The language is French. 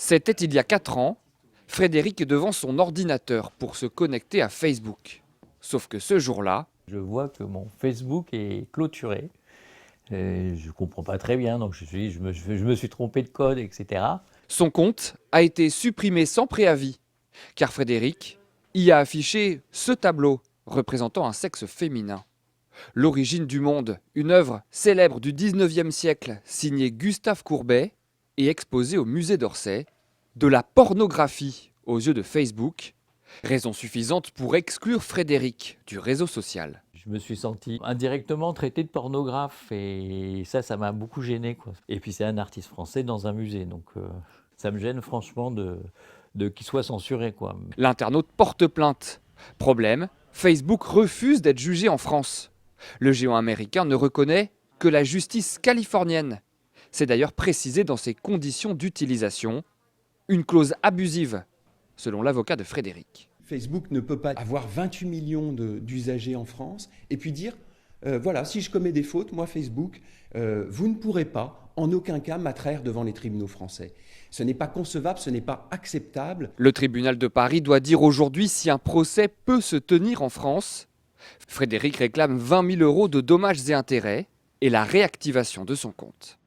C'était il y a 4 ans. Frédéric est devant son ordinateur pour se connecter à Facebook. Sauf que ce jour-là, Je vois que mon Facebook est clôturé. Et je ne comprends pas très bien, donc je me suis trompé de code, etc. son compte a été supprimé sans préavis, car Frédéric y a affiché ce tableau représentant un sexe féminin. L'origine du monde, une œuvre célèbre du 19e siècle signée Gustave Courbet et exposée au musée d'Orsay. De la pornographie aux yeux de Facebook, raison suffisante pour exclure Frédéric du réseau social. Je me suis senti indirectement traité de pornographe et ça m'a beaucoup gêné, quoi. Et puis c'est un artiste français dans un musée, donc ça me gêne franchement de qu'il soit censuré, quoi. L'internaute porte plainte. Problème, Facebook refuse d'être jugé en France. Le géant américain ne reconnaît que la justice californienne. C'est d'ailleurs précisé dans ses conditions d'utilisation, une clause abusive, selon l'avocat de Frédéric. Facebook ne peut pas avoir 28 millions d'usagers en France et puis dire, voilà, si je commets des fautes, moi Facebook, vous ne pourrez pas en aucun cas m'attraire devant les tribunaux français. Ce n'est pas concevable, ce n'est pas acceptable. Le tribunal de Paris doit dire aujourd'hui si un procès peut se tenir en France. Frédéric réclame 20 000 € de dommages et intérêts et la réactivation de son compte.